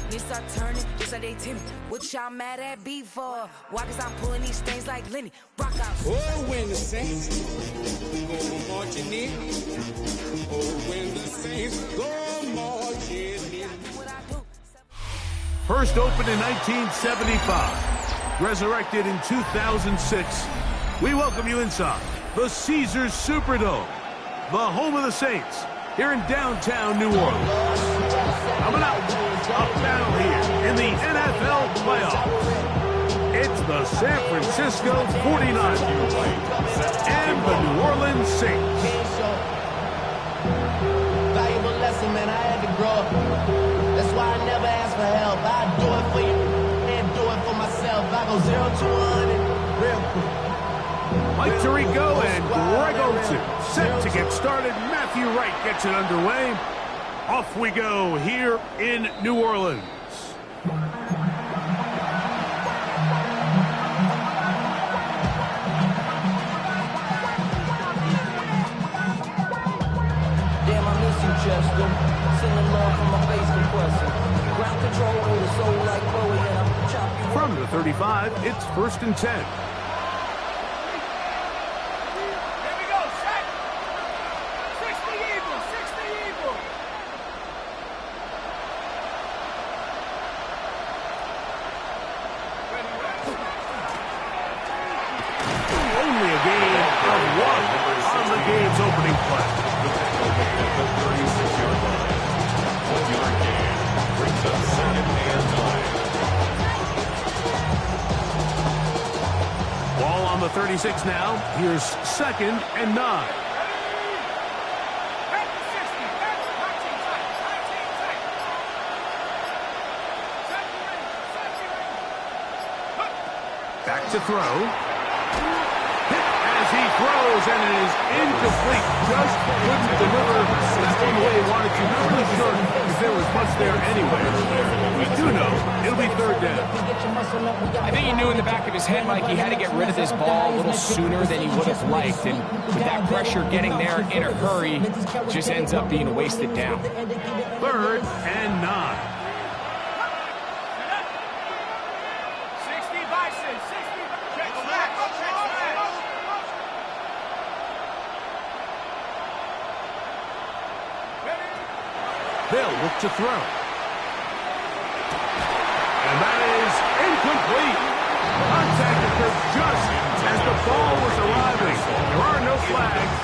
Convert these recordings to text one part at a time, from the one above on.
They start turning, just like they timid. What y'all mad at B for? Why? Cause I'm pulling these things like Lenny. Rock out. Oh, when the Saints go marching in. Oh, when the Saints go marching in. First opened in 1975, resurrected in 2006. We welcome you inside the Caesars Superdome, the home of the Saints, here in downtown New Orleans. Coming up, a battle here in the NFL playoffs. It's the San Francisco 49ers and the New Orleans Saints. Valuable lesson, man. I had to grow up. That's why I never ask for help. I do it for you and do it for myself. I go 0 to 100 real quick. Mike Tirico and Greg Olsen set to get started. Matthew Wright gets it underway. Off we go here in New Orleans. Damn, I miss you, Chester. Sending love from my face compressor. Ground control with a soul like Bowie, and I'm chopping. From the 35, it's 1st and 10. Ball on the 36 now. Here's 2nd and 9. Back to throw. He throws, and it is incomplete. Just couldn't deliver that one the way he wanted to. Not really sure if there was much there anyway. We do know it'll be 3rd down. I think he knew in the back of his head, Mike, he had to get rid of this ball a little sooner than he would have liked. And with that pressure getting there in a hurry, just ends up being a wasted down. 3rd and 9. They'll look to throw. And that is incomplete. Contact occurred just as the ball was arriving. There are no flags.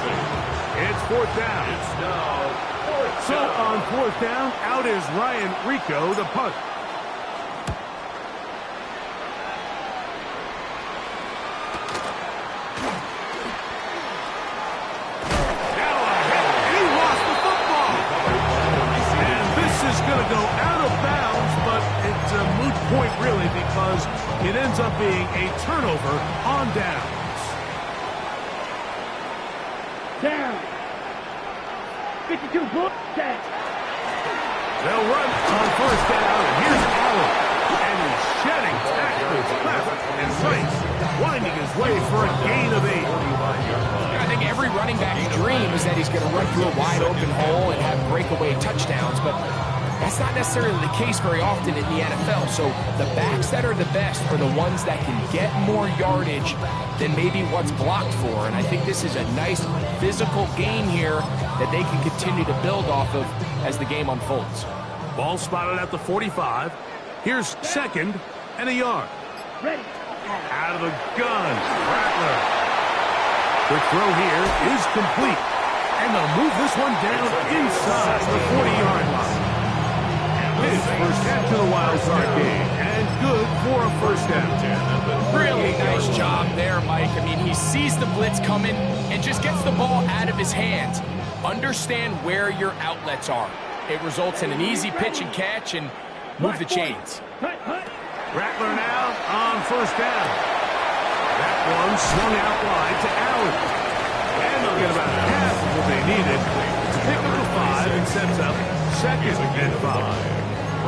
It's 4th down. So on 4th down, out is Ryan Rico, the punt. Point really, because it ends up being a turnover on downs. Down. 52 foot. They'll run on 1st down, and here's Allen. And he's shedding tackles left and right, winding his way for a gain of 8. I think every running back's dream is that he's going to run through a wide open hole and have breakaway touchdowns, but that's not necessarily the case very often in the NFL. So the backs that are the best are the ones that can get more yardage than maybe what's blocked for. And I think this is a nice physical game here that they can continue to build off of as the game unfolds. Ball spotted at the 45. Here's 2nd and a yard. Ready. Out of the gun. Rattler. The throw here is complete. And they'll move this one down inside the 40-yard line. His first catch of the wild card game, and good for a 1st down. Really nice job there, Mike. I mean, he sees the blitz coming and just gets the ball out of his hands. Understand where your outlets are. It results in an easy pitch and catch and move the chains. Rattler now on 1st down. That one swung out wide to Allen. And they'll get about half of what they needed to pick up the 5 and sets up 2nd and 5. A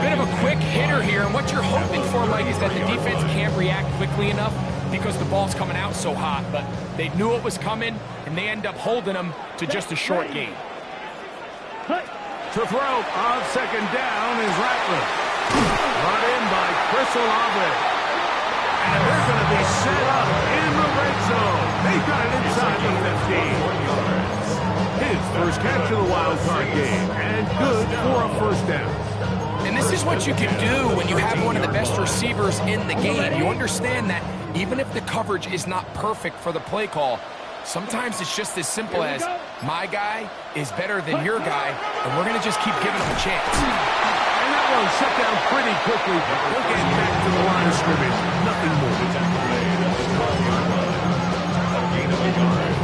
bit of a quick hitter here, and what you're hoping for, Mike, is that the defense can't react quickly enough because the ball's coming out so hot, but they knew it was coming, and they end up holding them to just a short gain. To throw on second down is Ratliff. Brought in by Chris Olave. And they're going to be set up in the red zone. They got it inside the 15. His first catch of the wild card game. And good for a first down. And this is what you can do when you have one of the best receivers in the game. You understand that even if the coverage is not perfect for the play call, sometimes it's just as simple as my guy is better than your guy, and we're going to just keep giving him a chance. And that one shut down pretty quickly. They'll get back to the line of scrimmage. Nothing more. A gain of a yard.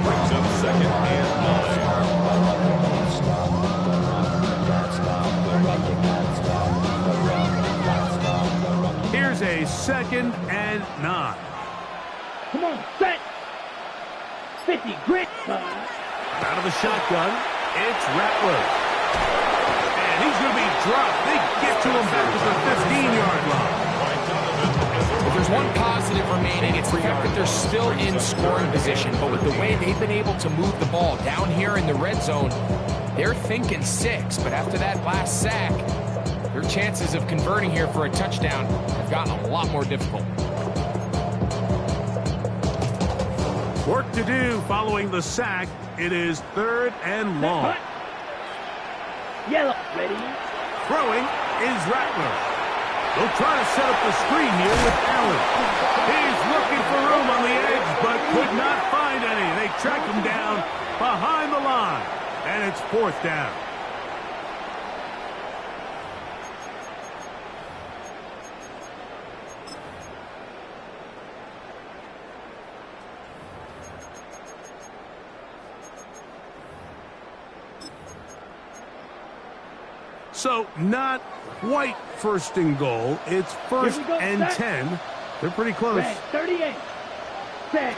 Brings up second and 9. Here's a 2nd and 9. Come on, set. 50 grit. Out of the shotgun, it's Ratliff. And he's going to be dropped. They get to him back to the 15-yard line. If there's one positive remaining, it's the fact that they're still in scoring position. But with the way they've been able to move the ball down here in the red zone, they're thinking 6. But after that last sack, their chances of converting here for a touchdown have gotten a lot more difficult. Work to do following the sack. It is 3rd and long. Yellow, ready. Throwing is Ratliff. They'll try to set up the screen here with Allen. He's looking for room on the edge, but could not find any. They track him down behind the line, and it's 4th down. So not quite 1st and goal. It's 1st and 10. They're pretty close. 38. Set.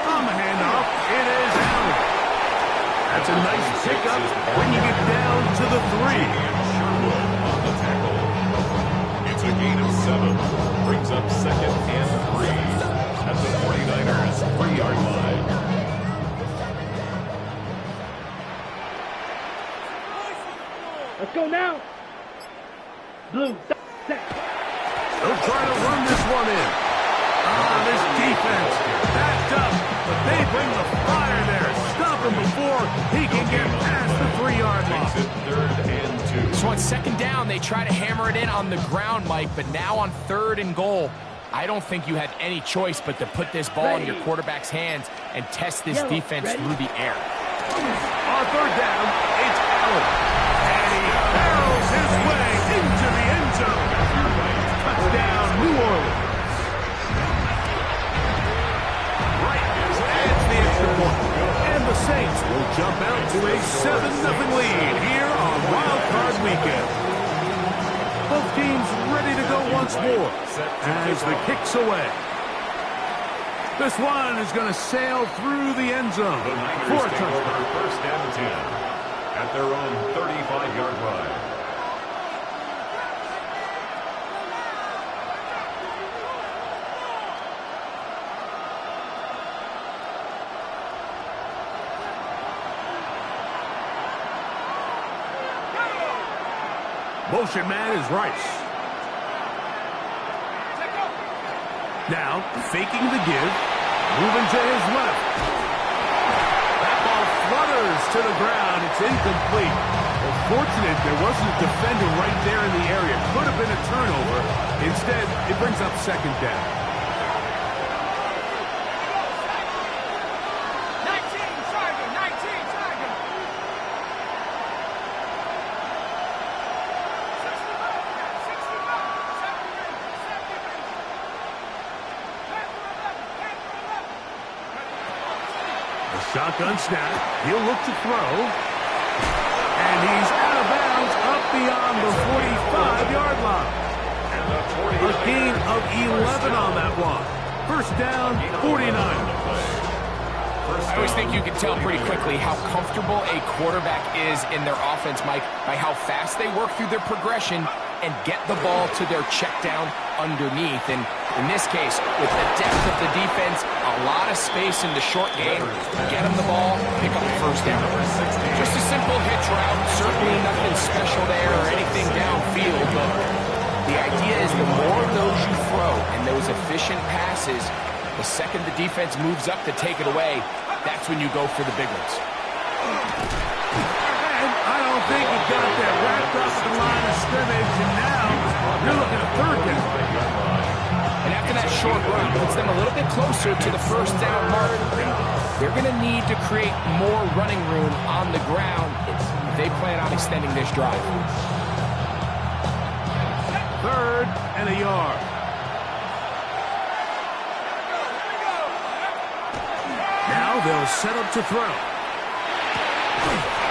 On the handoff, it is Allen. That's a nice pickup when you get down to the 3. Sherwood on the tackle. It's a gain of 7. Brings up second and 3. At the 49ers 3-yard line. Let's go now. Blue. Set. They'll try to run this one in. This defense backed up, but they bring the fire there. Stop him before he can get past the 3-yard line. Makes it 3rd and 2. So on 2nd down, they try to hammer it in on the ground, Mike, but now on 3rd and goal, I don't think you had any choice but to put this ball in your quarterback's hands and test this defense through the air. On 3rd down, it's Allen. And he barrels his way into the end zone. Touchdown, New Orleans. Right adds the extra point. And the Saints will jump out to a 7-0 lead here on Wild Card Weekend. Both teams ready to go once more as the kick's away. This one is going to sail through the end zone for a touchdown. 1st and 10 at their own 35-yard line. Motion man is Rice. Now, faking the give, moving to his left. That ball flutters to the ground. It's incomplete. Well, fortunate there wasn't a defender right there in the area. Could have been a turnover. Instead, it brings up 2nd down. 19, Sergeant. 19, Sergeant. Shotgun snap. He'll look to throw. And he's out of bounds up beyond the 45-yard line. A gain of 11 on that one. 1st down, 49. I always think you can tell pretty quickly how comfortable a quarterback is in their offense, Mike, by how fast they work through their progression and get the ball to their check down underneath. And in this case, with the depth of the defense, a lot of space in the short game, get them the ball, pick up the first down. Just a simple hitch route, certainly nothing special there or anything downfield, but the idea is the more of those you throw and those efficient passes, the second the defense moves up to take it away, that's when you go for the big ones. And I don't think he got that wrapped up at the line of scrimmage, and now you're looking at third down. And after that short run, puts them a little bit closer to the first down mark. They're going to need to create more running room on the ground if they plan on extending this drive. Third and a yard. Now they'll set up to throw.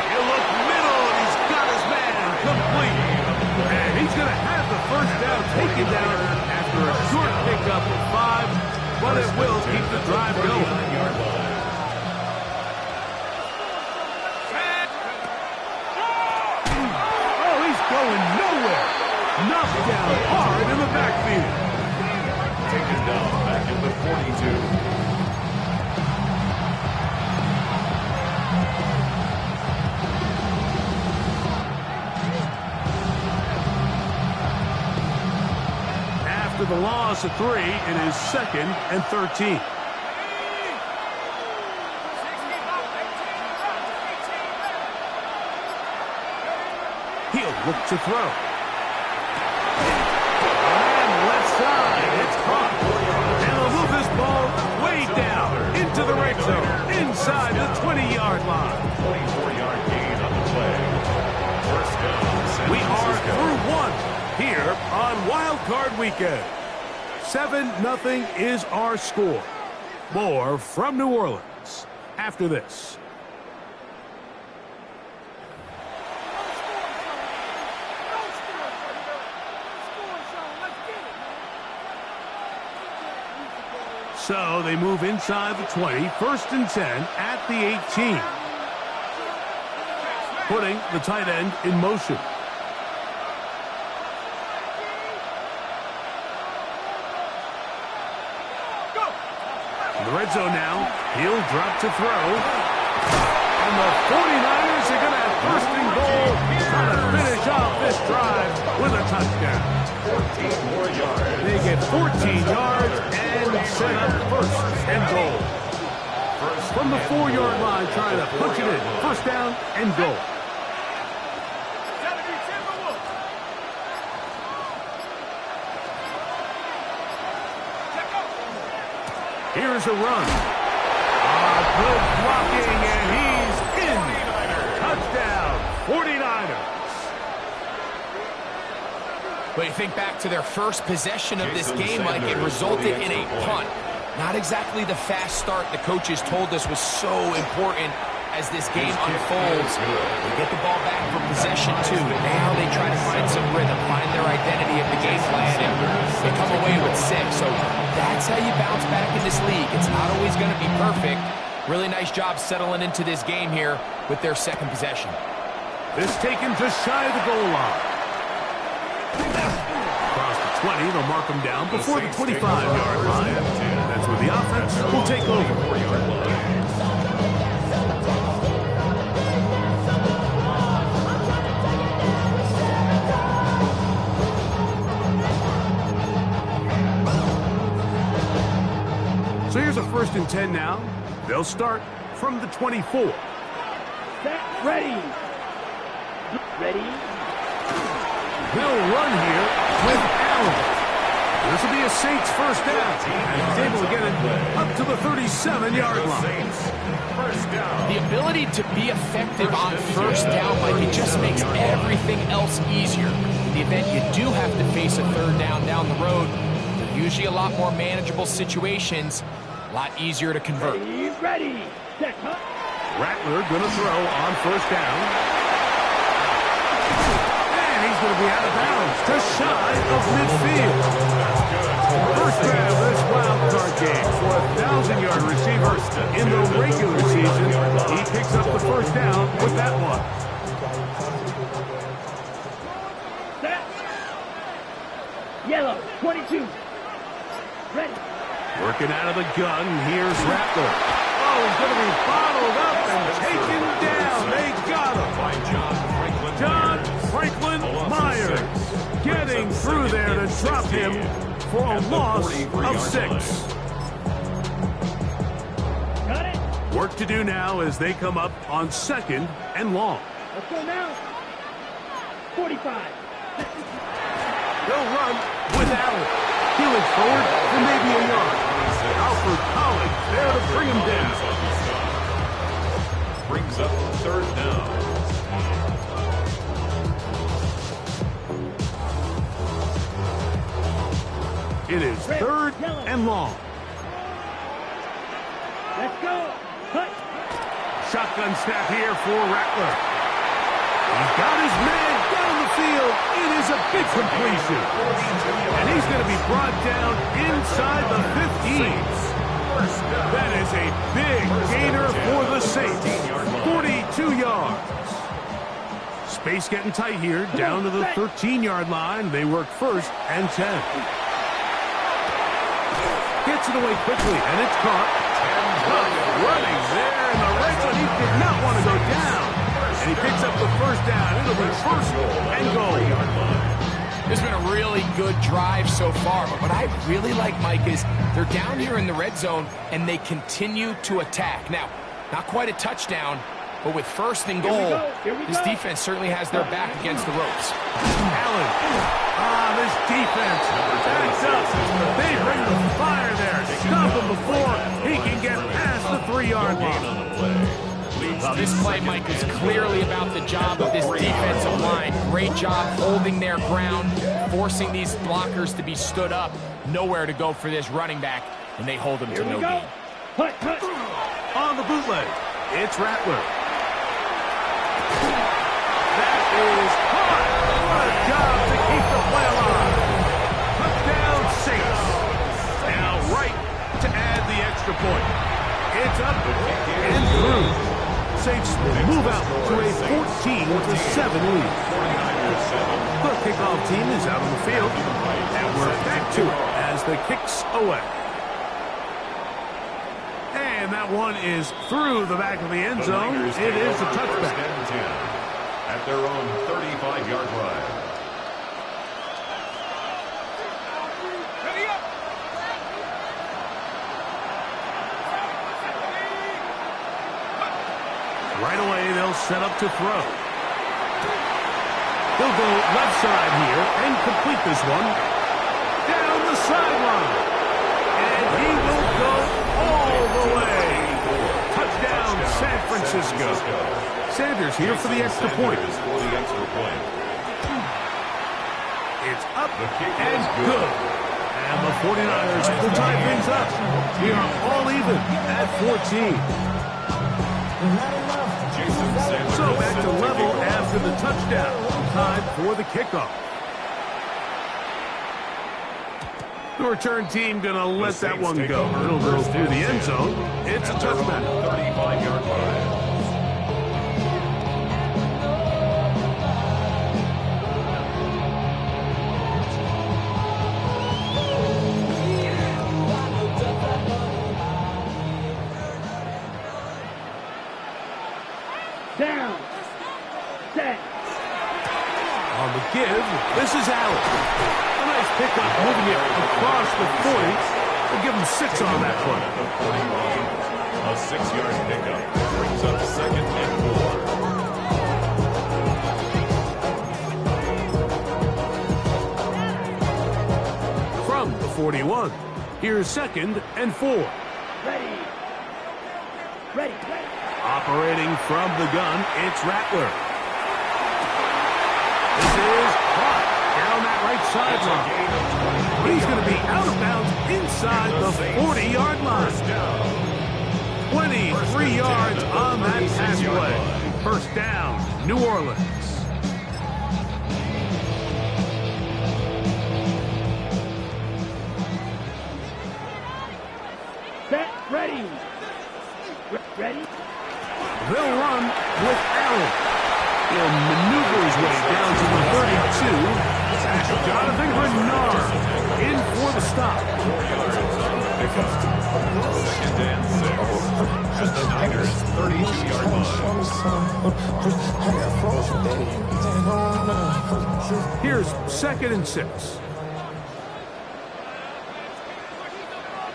He'll look middle, and he's got his man complete. And he's going to have the first down taken down after a short pickup of 5, but it will keep the drive going. Oh, he's going nowhere. Knocked down hard in the backfield. Taken down back in the 42. After the loss of 3, it is 2nd and 13. He'll look to throw. And left side, it's caught. And they'll move this ball way down into the red zone, inside the 20-yard line. 24-yard gain on the play. First down. We are through 1 here on Wild Card Weekend. 7-0 is our score. More from New Orleans after this. So they move inside the 20, 1st and 10 at the 18. Putting the tight end in motion. In the red zone now, he'll drop to throw. And the 49ers are going to have 1st and goal, trying to finish off this drive with a touchdown. 14 more yards. They get 14 yards and set up 1st and goal. From the 4-yard line, trying to punch it in. 1st down and goal. Here's a run. Good blocking, and he's in. Touchdown, 49ers. But you think back to their first possession of this game, like it resulted in a punt. Not exactly the fast start the coaches told us was so important as this game unfolds. They get the ball back for possession 2. Now they try to find some rhythm, find their identity of the game plan, and they come away with 6. So that's how you bounce back in this league. It's not always going to be perfect. Really nice job settling into this game here with their 2nd possession. This taken just shy of the goal line. Across the 20, they'll mark them down before the 25-yard line. That's where the offense will take over. So here's a 1st and 10 now. They'll start from the 24. Set, ready. Ready. They'll run here with Allen. This will be a Saints 1st down. And he's able to get it up to the 37-yard line. The ability to be effective on 1st down, like it just makes everything else easier. In the event you do have to face a 3rd down the road, they're usually a lot more manageable situations, a lot easier to convert. Ready. Set, huh? Rattler going to throw on 1st down. And he's going to be out of bounds, just shy of midfield. First grab of this wild card game for a 1,000-yard receiver in the regular season. He picks up the 1st down with that one. Set, Yellow, 22. Ready. Working out of the gun, here's Rattler. Oh, he's going to be bottled up and taken down. They got him. By John Franklin Myers getting through there to drop him for a loss of 6. Got it. Work to do now as they come up on 2nd and long. Let's go now. 45. They'll run with Allen. Peeling forward for maybe a yard. Alfred Collins there to bring him down. brings up 3rd down. It is 3rd and long. Let's go. Cut. Shotgun snap here for Rattler. He's got his man down the field. It is a big completion. And he's going to be brought down inside the 15. That is a big gainer for the Saints. 42 yards. Space getting tight here. Down to the 13-yard line. They work 1st and 10. Gets it away quickly, and it's caught. Running there in the red zone. He did not want to go down. And he picks up the 1st down. It'll be 1st and goal. This has been a really good drive so far, but what I really like, Mike, is they're down here in the red zone, and they continue to attack. Now, not quite a touchdown, but with 1st and goal, this defense certainly has their back against the ropes. Allen. This defense backs up. They bring the fire there. Stop him before he can get past the 3-yard line. Well, this play, Mike, is clearly about the job of this defensive line. Great job holding their ground, forcing these blockers to be stood up. Nowhere to go for this running back, and they hold him to no gain. Cut. On the bootleg, it's Rattler. That is caught. What a job to keep the play alive. Touchdown Saints. Now right to add the extra point. It's up and through. Saints will move out to a 14-7 lead. The kickoff team is out on the field, and we're back to it as the kick's away. And that one is through the back of the end zone. It is a touchback. At their own 35-yard line. Right away, they'll set up to throw. He'll go left side here and complete this one. Down the sideline. And he will go all the way. Touchdown, San Francisco. Sanders here for the extra point. It's up and good. And the 49ers will tie things up. We are all even at 14. So back to level after the touchdown. Time for the kickoff. The return team going to let that one go. It'll go through the end zone. It's a touchback. 35-yard line. Down. Set. On the give, this is Allen. A nice pickup, moving it across the 40. We'll give him 6 on that one. A 6-yard pickup brings up 2nd and 4. From the 41, here's 2nd and 4. Ready. Operating from the gun, it's Rattler. This is caught down that right sideline. He's going to be out of bounds inside the 40-yard line. 23 yards on that pass play. 1st down, New Orleans. Set. Ready. Ready. They'll run with Allen. He'll maneuver his way down to the 32. Jonathan Grenard Here's 2nd and 6.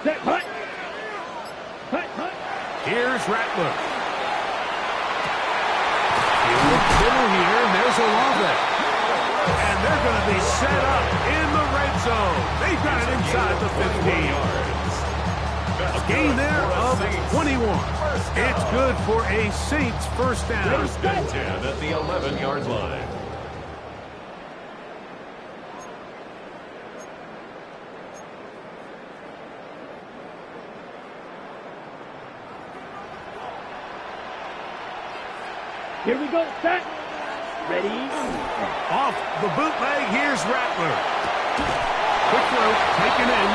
Set, hut. Hut, hut. Here's Rattler. He'll look middle here, and there's Olave. And they're going to be set up in the red zone. They've got it inside the 15. A gain there of 21. It's good for a Saints first down. 1st and 10 at the 11-yard line. Here we go. Set. Ready. Off the bootleg, here's Rattler. Quick throw, taken in.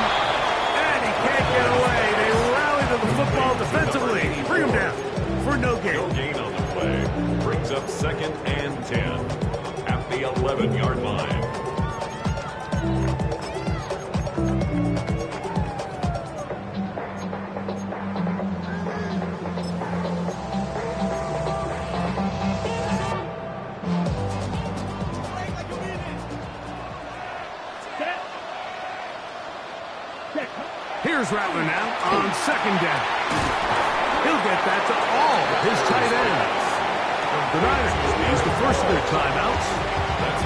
And he can't get away. They rally to the football defensively. Bring him down for no gain. No gain on the play. Brings up 2nd and 10 at the 11-yard line. Here's Rattler now on 2nd down. He'll get that to all his tight ends. The Niners use the first of their timeouts.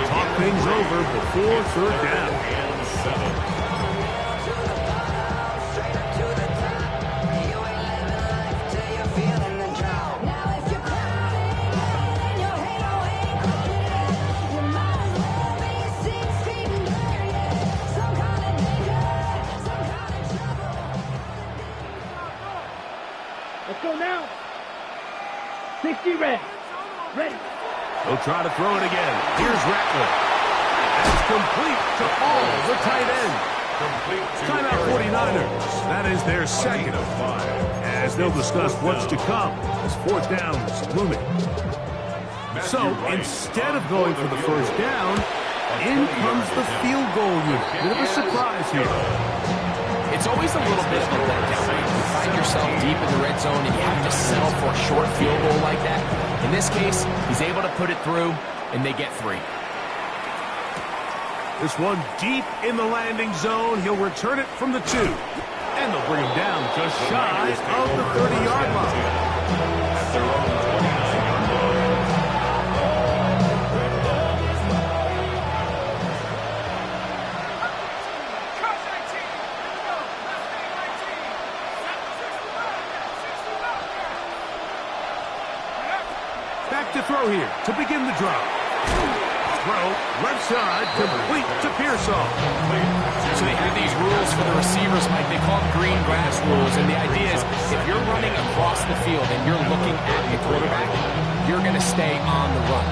Talk things over before 3rd down. And 7. Let's go now. 60 red. Ready. He'll try to throw it again. Here's Rattler. That's complete to all the tight ends. Timeout 49ers. That is their 2nd of 5. As they'll discuss what's to come as 4th down is looming. So instead of going for the first down, in comes the field goal unit. Bit of a surprise here. It's always a little bit of a letdown, right? You find yourself deep in the red zone and you have to settle for a short field goal like that. In this case, he's able to put it through, and they get 3. This one deep in the landing zone. He'll return it from the 2. And they'll bring him down just shy of the 30-yard line. At their own 29-yard line. Back to throw here to begin the drive. Throw, left side, complete to Pearsall. So they have these rules for the receivers, Mike. They call them green grass rules. And the idea is if you're running across the field and you're looking at the quarterback, you're going to stay on the run.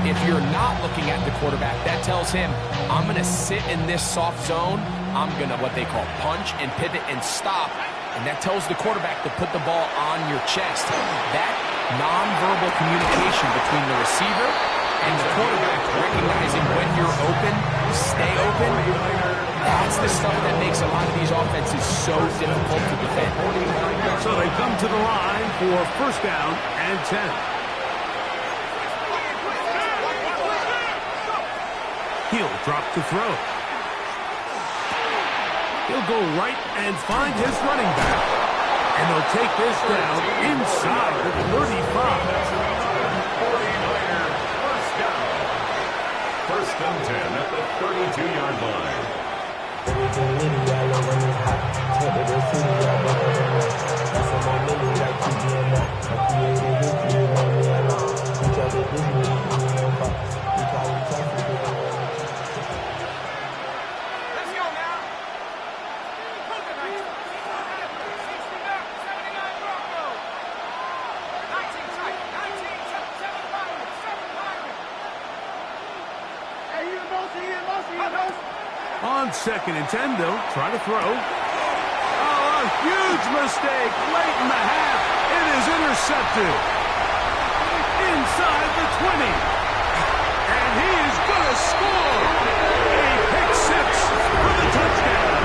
If you're not looking at the quarterback, that tells him, I'm going to sit in this soft zone. I'm going to what they call punch and pivot and stop. And that tells the quarterback to put the ball on your chest. That nonverbal communication between the receiver and the quarterback, recognizing when you're open, stay open, that's the stuff that makes a lot of these offenses so difficult to defend. So they come to the line for 1st down and 10. He'll drop to throw. He'll go right and find his running back. And they'll take this down inside the 35. 1st and 10 at the 32-yard line. On 2nd and 10, they'll try to throw. Oh, a huge mistake late in the half. It is intercepted. Inside the 20. And he is going to score. A pick 6 for the touchdown.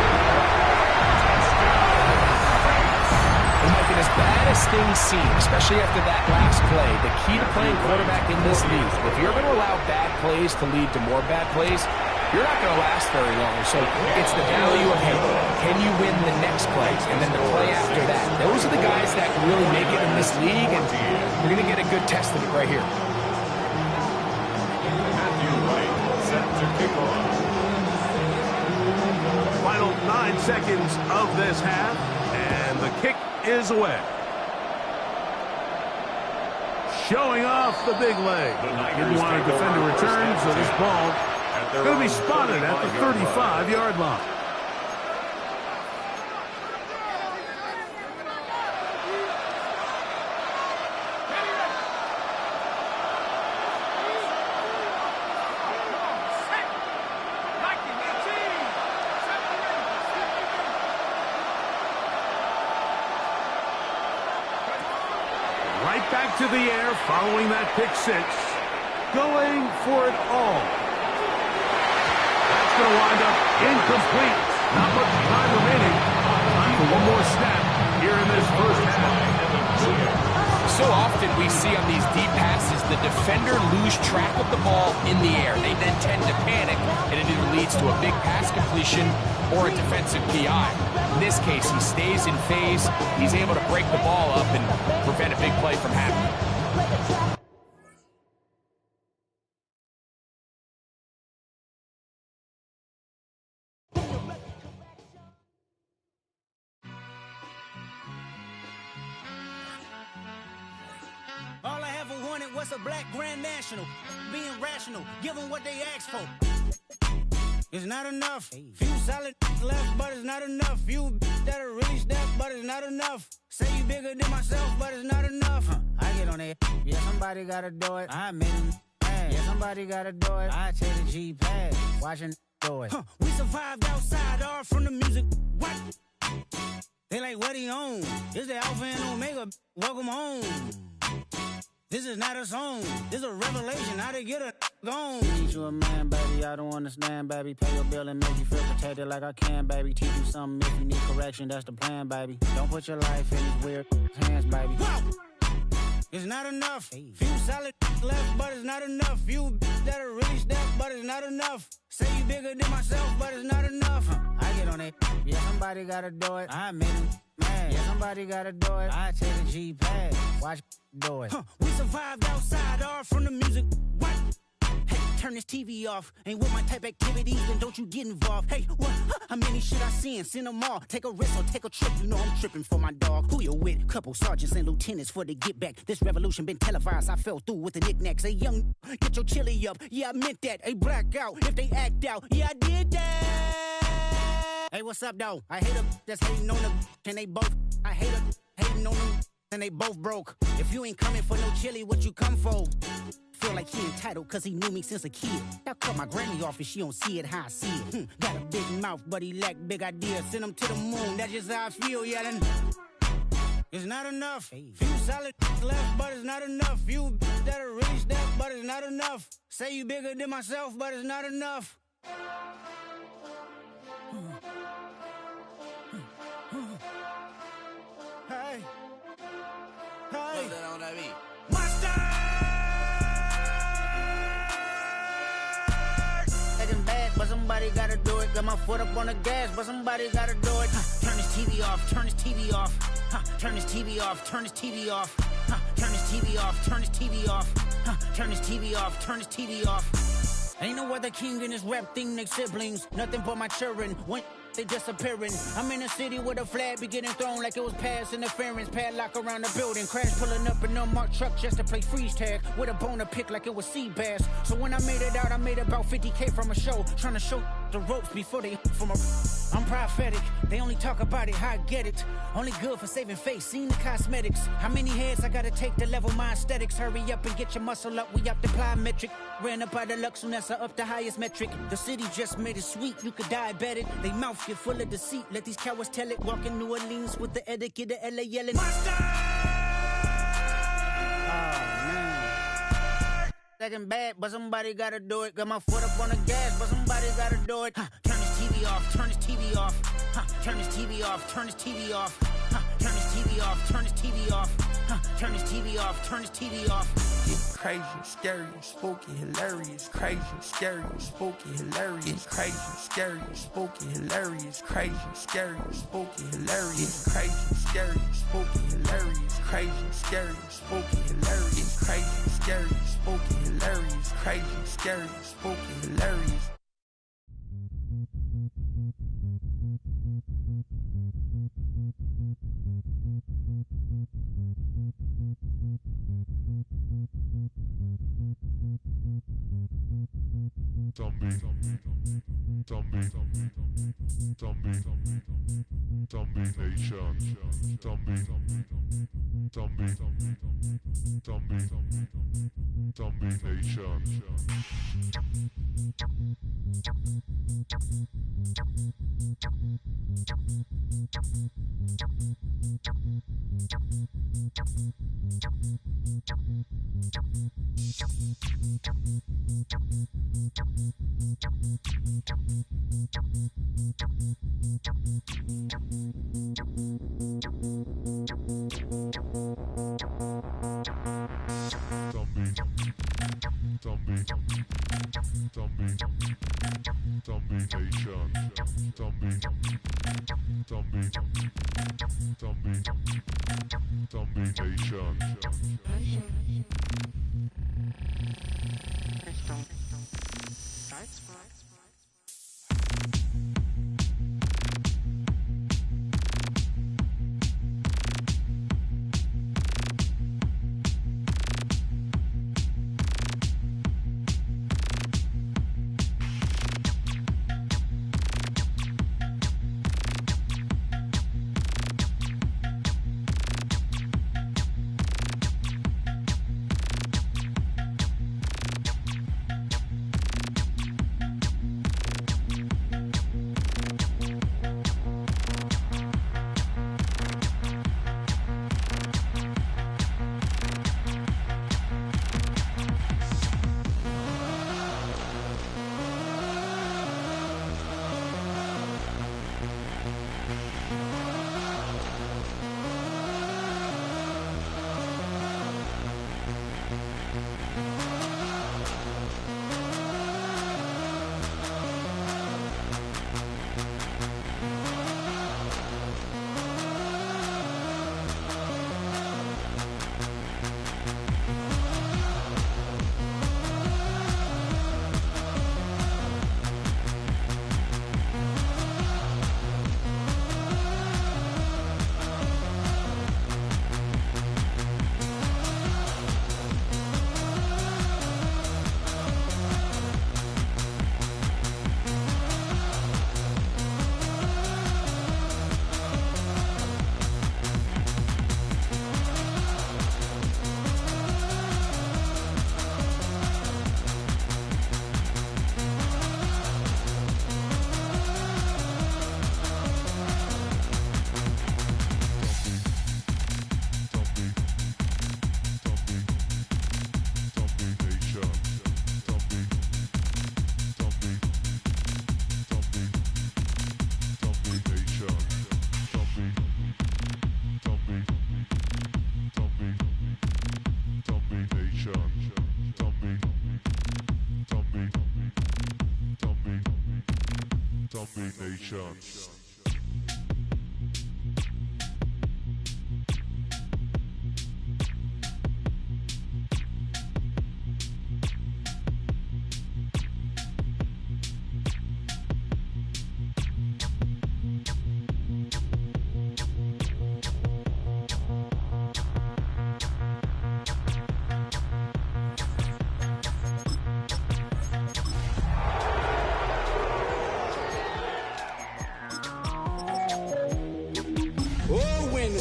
And Mike, as bad as things seem, especially after that last play, the key to playing quarterback in this league, if you're going to allow bad plays to lead to more bad plays, you're not going to last very long. So it's the value of, hey, can you win the next play and then the play after that? Those are the guys that can really make it in this league, and you're going to get a good test of it right here. Matthew Wright set to kick off. Final 9 seconds of this half, and the kick is away. Showing off the big leg. Didn't want to defend a return, so this ball going to be spotted at the 35-yard line. Right back to the air following that pick six. Going for it all. That's going to wind up incomplete. Not much time remaining. Time for one more snap here in this first half. So often we see on these deep passes, the defender lose track of the ball in the air. They then tend to panic, and it either leads to a big pass completion or a defensive PI. In this case, he stays in phase. He's able to break the ball up and prevent a big play from happening. All I ever wanted was a black Grand National. Being rational, give them what they asked for. It's not enough. Few solid left, but it's not enough. Few that'll really step, but it's not enough. Say you bigger than myself, but it's not enough. I get on it. Yeah, somebody gotta do it. I made him mad. Yeah, somebody gotta do it. I take the G-pad. Watching do it. We survived outside, all from the music. What? They like, what he on? This the Alpha and Omega. Welcome home. This is not a song. This is a revelation. How to get a gone. Teach you a man, baby. I don't understand, baby. Pay your bill and make you feel protected like I can, baby. Teach you something if you need correction. That's the plan, baby. Don't put your life in these weird hands, baby. Whoa! It's not enough. Few solid left, but it's not enough. Few that'll really step, but it's not enough. Say you bigger than myself, but it's not enough. I get on it. Yeah, somebody gotta do it. I made him mad. Yeah, somebody gotta do it. I take the G-pad. Watch do it. We survived outside, all from the music. What? Hey, turn this TV off. Ain't with my type activities, then don't you get involved. Hey, what? How many shit I seen? Send them all. Take a risk or take a trip. You know I'm tripping for my dog. Who you with? Couple sergeants and lieutenants for the get back. This revolution been televised. I fell through with the knickknacks. Hey, young, get your chili up. Yeah, I meant that. Hey, black out if they act out. Yeah, I did that. Hey, what's up, though? I hate them that's hating on them, and they both. I hate them hating on them, and they both broke. If you ain't coming for no chili, what you come for? Feel like he entitled cause he knew me since a kid. I cut my granny off and she don't see it how I see it. Got a big mouth, but he lack big ideas. Send him to the moon, that's just how I feel, yelling. It's not enough. Few solid left, but it's not enough. Few that'll really step, but it's not enough. Say you bigger than myself, but it's not enough. Hey. Hey. But somebody gotta do it. Got my foot up on the gas, but somebody gotta do it. Turn this TV off, turn this TV off. Turn this TV off, turn this TV off. Turn this TV off, turn this TV off. Turn this TV off, turn this TV off. Ain't no other king in this rap thing, they siblings. Nothing but my children. When they disappearing. I'm in a city with a flag be getting thrown like it was past interference. Padlock around the building. Crash pulling up an unmarked truck just to play freeze tag. With a bone to pick like it was sea bass. So when I made it out, I made about 50K from a show. Trying to show the ropes before they from a... I'm prophetic. They only talk about it, how I get it. Only good for saving face, seen the cosmetics. How many heads I gotta take to level my aesthetics? Hurry up and get your muscle up, we up the plyometric. Ran up out of luck, soon as I up the highest metric. The city just made it sweet, you could diabetic. They mouth get full of deceit, let these cowards tell it. Walk in New Orleans with the etiquette of LA yelling. Monster! Oh, man. Second bad, but somebody gotta do it. Got my foot up on the gas, but somebody gotta do it. Turn this TV off, turn this TV off. Turn this TV off, turn this TV off. Turn this TV off, turn this TV off. Turn this TV off, turn this TV off. It's crazy, scary, spooky, hilarious. Crazy, scary, spooky, hilarious. Crazy, scary, spooky, hilarious. Crazy, scary, spooky, hilarious. Crazy, scary, spooky, hilarious. Crazy, scary, spooky, hilarious. Crazy, scary, spooky, hilarious. Crazy, scary, spooky, hilarious. Zombie Nation. Zombie Nation.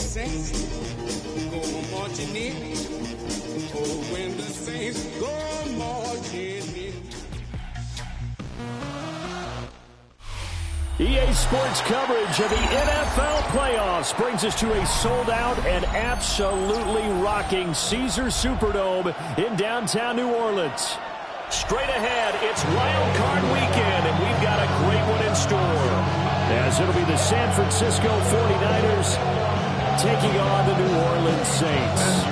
Saints go marching in. Oh, when the Saints go marching in. EA Sports coverage of the NFL playoffs brings us to a sold-out and absolutely rocking Caesars Superdome in downtown New Orleans. Straight ahead, it's Wild Card Weekend, and we've got a great one in store, as it'll be the San Francisco 49ers taking on the New Orleans Saints.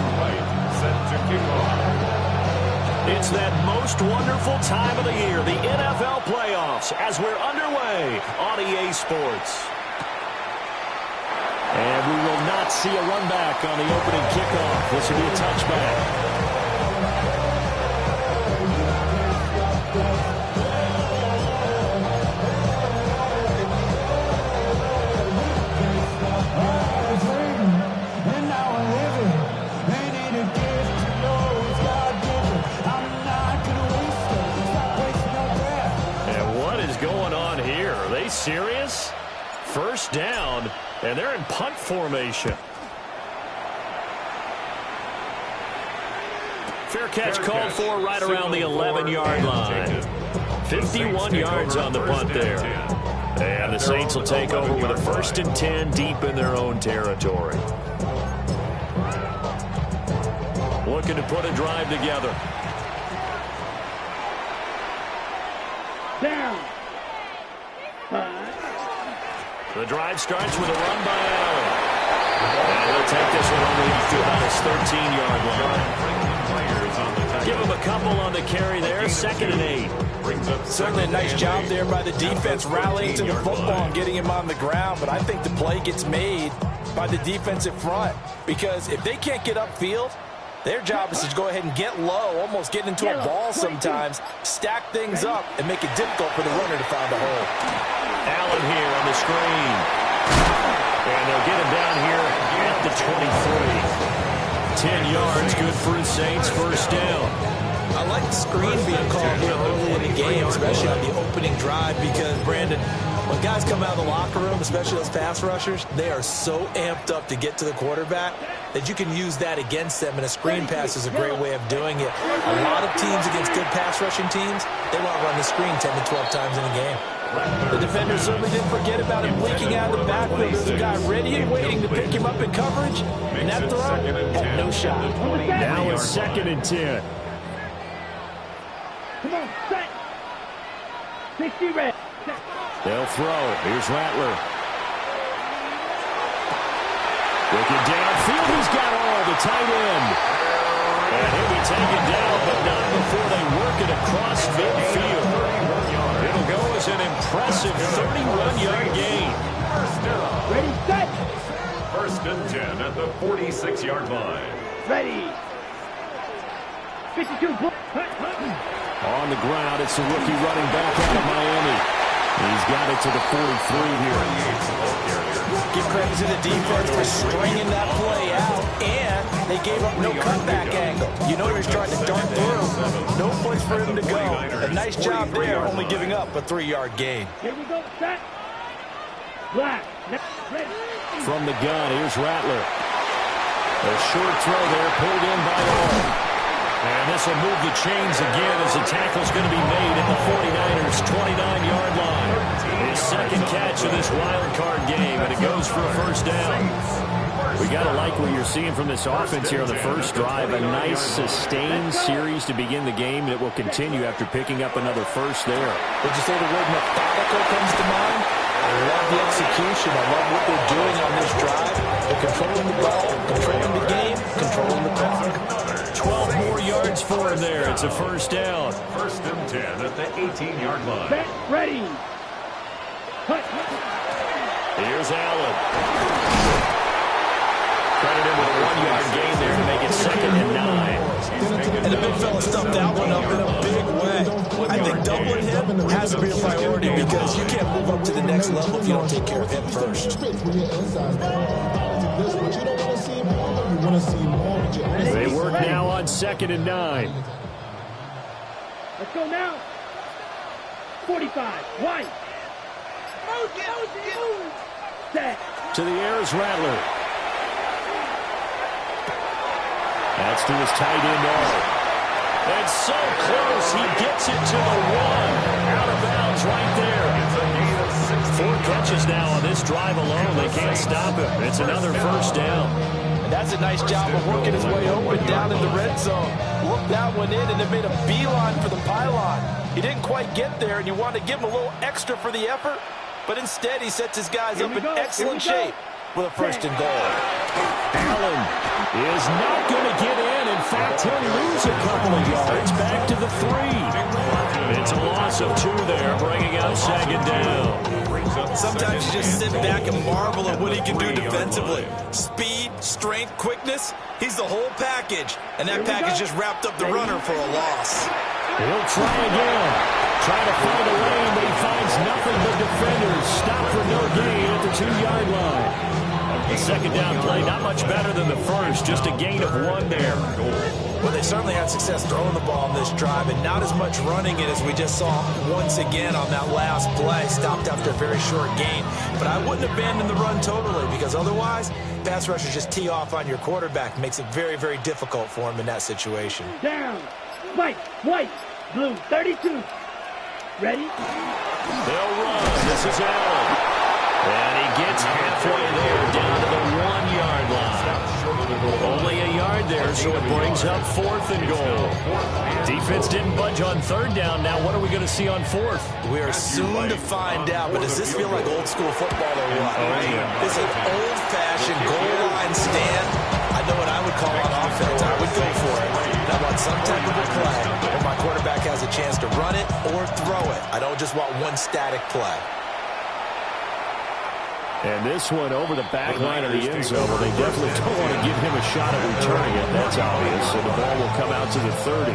Set to kick off. It's that most wonderful time of the year, the NFL playoffs, as we're underway on EA Sports. And we will not see a run back on the opening kickoff. This will be a touchback. Serious? First down, and they're in punt formation. Fair catch called for right around the 11-yard line. 51 yards on the punt there. And the Saints will take over with a 1st and 10 deep in their own territory. Looking to put a drive together. Down. The drive starts with a run by Allen. And he'll take this one only to about his 13-yard line. Give him a couple on the carry there. 2nd and 8. Certainly a nice job there by the defense rallying to the football and getting him on the ground. But I think the play gets made by the defensive front. Because if they can't get upfield, their job is to go ahead and get low, almost get into a ball sometimes, stack things up, and make it difficult for the runner to find a hole. Allen here on the screen. And they'll get him down here at the 23. 10 yards, good for the Saints, 1st down. I like the screen being called here early in the game, especially on the opening drive, because, Brandon, when guys come out of the locker room, especially those pass rushers, they are so amped up to get to the quarterback that you can use that against them, and a screen pass is a great way of doing it. A lot of teams against good pass rushing teams, they want to run the screen 10 to 12 times in a game. The defender certainly didn't forget about him leaking out of the backfield. There's a guy ready and waiting to pick him up in coverage, and that throw had no shot. Now it's 2nd and 10. Come on, set. 60 red. They'll throw. Here's Rattler. Looking downfield, he's got all the tight end. And he'll be taken down, but not before they work it across midfield. It'll go as an impressive 31-yard gain. Ready, set. 1st and 10 at the 46-yard line. Ready. 52. On the ground, it's the rookie running back out of Miami. He's got it to the 43 here. Give credit to the defense for stringing that play out, and they gave up no cutback angle. You know he was trying to dart through. No place for him to go. A nice job there, only giving up a 3-yard gain. Here we go, set. Black. Ready. From the gun, here's Rattler. A short throw there, pulled in by All. And this will move the chains again as the tackle's going to be made at the 49ers' 29-yard line. His 2nd catch of this wild card game, and it goes for a 1st down. We got to like what you're seeing from this offense here on the first drive. A nice, sustained series to begin the game that will continue after picking up another first there. Would you say the word methodical comes to mind? I love the execution. I love what they're doing on this drive. They're controlling the ball, controlling the game, controlling the clock. 12 more yards for him there. It's a 1st down. 1st and 10 at the 18-yard line. Set, ready. Here's Allen. Credit him with a 1-yard gain there to make it 2nd and 9. And the big fella stuffed that one up in a big way. I think doubling him has to be a priority because you can't move up to the next level if you don't take care of him first. They work now on 2nd and 9. Let's go now. 45. One. Set. To the air is Rattler. That's to his tight end, All. And so close, he gets it to the 1. Out of bounds right there. 4 catches now on this drive alone. They can't stop him. It's another 1st down. That's a nice job of working his way open down in the red zone. Looked that one in and then made a beeline for the pylon. He didn't quite get there, and you want to give him a little extra for the effort, but instead he sets his guys up in excellent shape with a 1st and goal. Allen is not going to get in. In fact, he'll lose a couple of yards. Back to the 3. It's a loss of 2 there, bringing up 2nd down. Sometimes you just sit back and marvel at what he can do defensively. Speed, strength, quickness. He's the whole package. And that package just wrapped up the runner for a loss. He'll try again. Trying to find a lane, but he finds nothing but defenders. Stop for no gain at the 2-yard line. The 2nd down play, not much better than the first. Just a gain of 1 there. Well, they certainly had success throwing the ball on this drive, and not as much running it as we just saw once again on that last play. Stopped after a very short gain. But I wouldn't abandon the run totally, because otherwise, pass rushers just tee off on your quarterback. Makes it very, very difficult for him in that situation. Down. White, blue, 32. Ready? They'll run. This is Allen. And he gets halfway there, down to the 1-yard line. Only a yard there, so it brings up 4th and goal. Defense didn't budge on 3rd down. Now what are we going to see on 4th? We are soon to find out, but does this feel like old school football or what? Oh, yeah. This is an old-fashioned goal line stand. I know what I would call on offense. I would go for it. And I want some type of a play where my quarterback has a chance to run it or throw it. I don't just want one static play. And this one over the back line of the end zone. Well, they definitely don't want to give him a shot at returning it. That's obvious. So the ball will come out to the 30.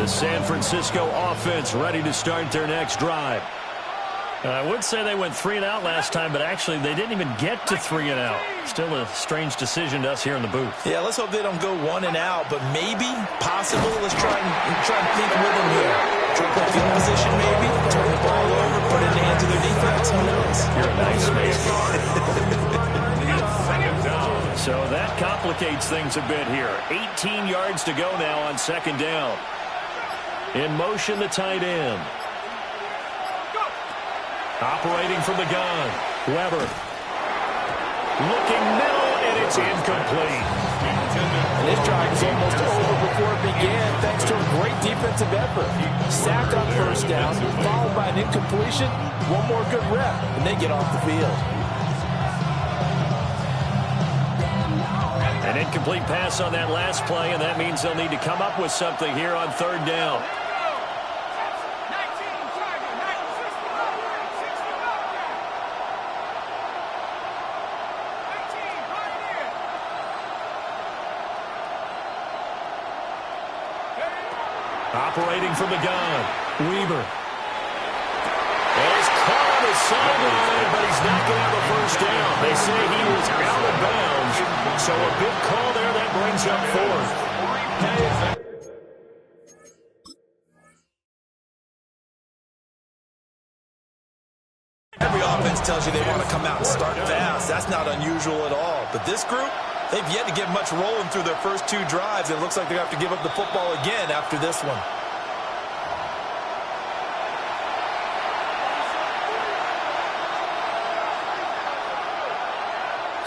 The San Francisco offense ready to start their next drive. I would say they went 3 and out last time, but actually they didn't even get to 3 and out. Still a strange decision to us here in the booth. Yeah, let's hope they don't go 1 and out, but maybe, possible. Let's try and think with them here. Try to play field position maybe, turn the ball over, put it in the hands of their defense. Who knows? You're a nice man. So that complicates things a bit here. 18 yards to go now on 2nd down. In motion, the tight end. Operating from the gun. Weber. Looking middle, and it's incomplete. And this drive is almost over before it began, thanks to a great defensive effort. Sacked on 1st down, followed by an incompletion. One more good rep, and they get off the field. An incomplete pass on that last play, and that means they'll need to come up with something here on 3rd down. Operating from the gun, Weber. And he's caught on the sideline, but he's not going to have a 1st down. They say he was out of bounds, so a big call there that brings up 4th. Every offense tells you they want to come out and start fast. That's not unusual at all. But this group, they've yet to get much rolling through their first 2 drives. It looks like they're going to have to give up the football again after this one.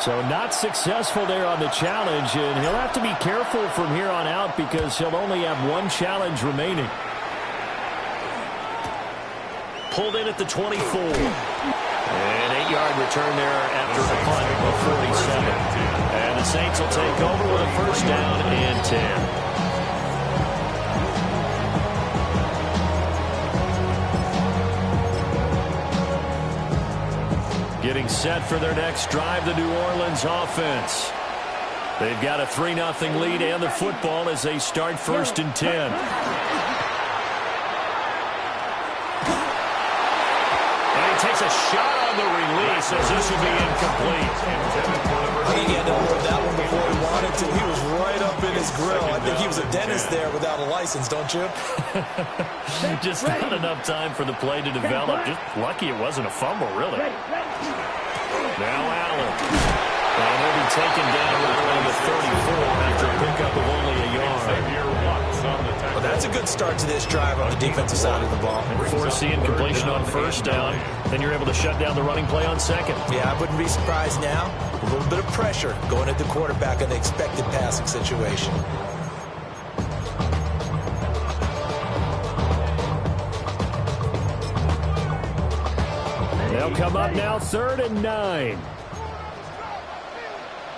So not successful there on the challenge, and he'll have to be careful from here on out because he'll only have 1 challenge remaining. Pulled in at the 24. An 8-yard return there after a punt of 47. And the Saints will take over with a 1st down and 10. Getting set for their next drive, the New Orleans offense. They've got a 3-0 lead and the football as they start 1st and 10. Takes a shot on the release as this will be incomplete. I think he had to hold that one before he wanted to. He was right up in his grill. I think he was a dentist there without a license, don't you? Just not enough time for the play to develop. Just lucky it wasn't a fumble, really. Now Allen. And he'll be taken down around the 34 after a pickup of only a yard. Well, that's a good start to this drive on the defensive side of the ball. And force the incompletion on 1st down. Then you're able to shut down the running play on 2nd. Yeah, I wouldn't be surprised now. A little bit of pressure going at the quarterback in the expected passing situation. They'll come up now 3rd and 9.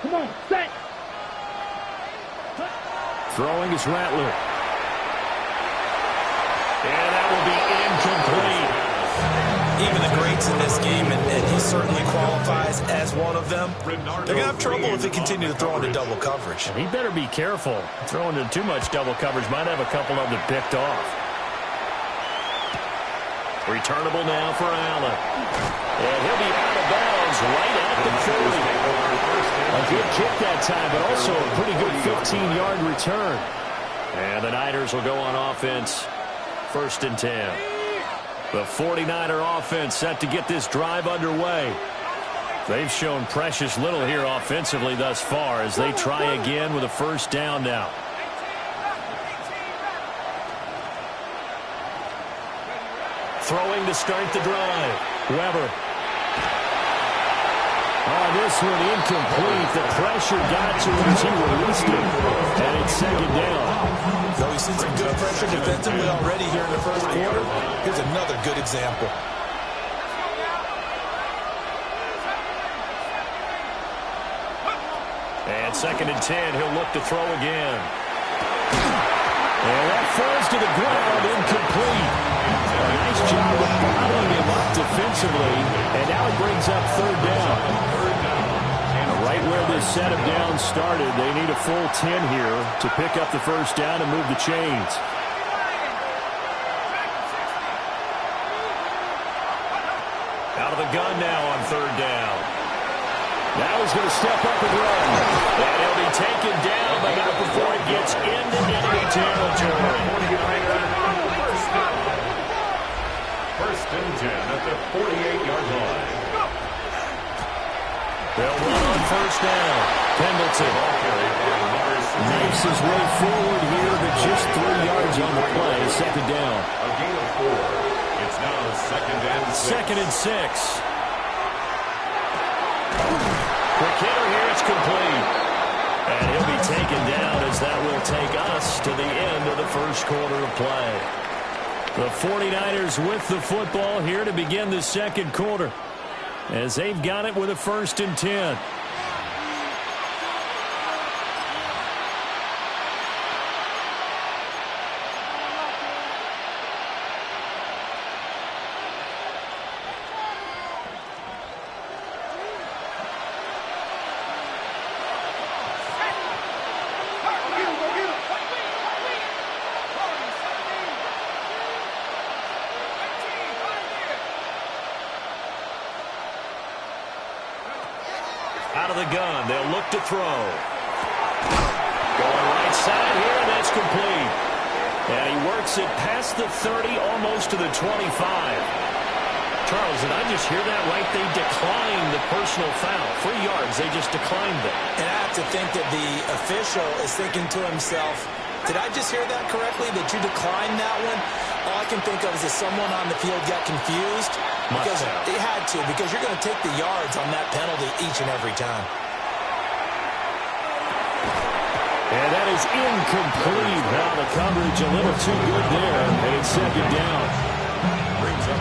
Come on, set. Throwing is Rattler. And that will be incomplete. Even the greats in this game, and he certainly qualifies as one of them, they're going to have trouble if they continue to throw into double coverage. And he better be careful. Throwing into too much double coverage might have a couple of them picked off. Returnable now for Allen. And he'll be out of bounds right at the 40. A good kick that time, but also a pretty good 15-yard return. And the Niners will go on offense, 1st and 10. The 49er offense set to get this drive underway. They've shown precious little here offensively thus far as they try again with a 1st down now. Throwing to start the drive. Weber. This one incomplete. The pressure got to him as he released it. And it's 2nd down. Though we've seen some good pressure defensively already here in the 1st quarter, here's another good example. And 2nd and 10, he'll look to throw again. And that falls to the ground, incomplete. A nice job of bottling him up defensively, and now it brings up 3rd down. Right where this set of downs started, they need a full 10 here to pick up the 1st down and move the chains. Out of the gun now on 3rd down. Now he's going to step up and run. And he'll be taken down, but not before it gets into enemy territory. 1st and 10 at the 48-yard line. They'll run on 1st down. Pendleton makes his way forward here, but just 3 yards on the play. 2nd down. A gain of 4. It's now 2nd and 6. 2nd and 6. Quick hitter here, it's complete. And he'll be taken down as that will take us to the end of the 1st quarter of play. The 49ers with the football here to begin the 2nd quarter, as they've got it with a 1st and 10. Out of the gun, they'll look to throw. Going right side here, and that's complete. And he works it past the 30, almost to the 25. Charles, did I just hear that right? They declined the personal foul. 3 yards, they just declined it. And I have to think that the official is thinking to himself, did I just hear that correctly, that you declined that one? All I can think of is that someone on the field got confused. Because they had to, because you're going to take the yards on that penalty each and every time. And that is incomplete. Now the coverage a little too good there, and it's 2nd down.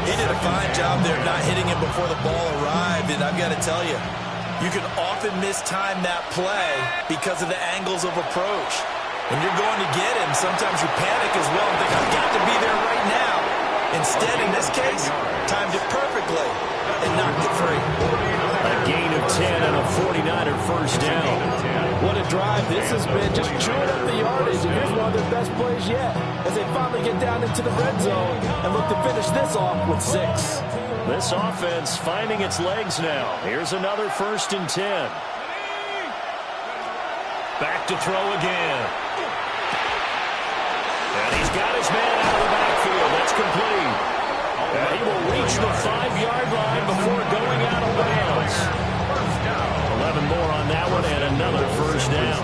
He did a fine job there not hitting him before the ball arrived, and I've got to tell you, you can often mistime that play because of the angles of approach. When you're going to get him, sometimes you panic as well and think, I've got to be there right now. Instead, in this case, timed it perfectly and knocked it free. A gain of 10 and a 49er 1st down. What a drive this has been, just chewing up the yardage, and here's one of their best plays yet as they finally get down into the red zone and look to finish this off with 6. This offense finding its legs now. Here's another 1st and 10. Back to throw again. And he's got his man out of the backfield. That's complete. And he will reach the 5-yard line before going out of bounds. 11 more on that one and another 1st down.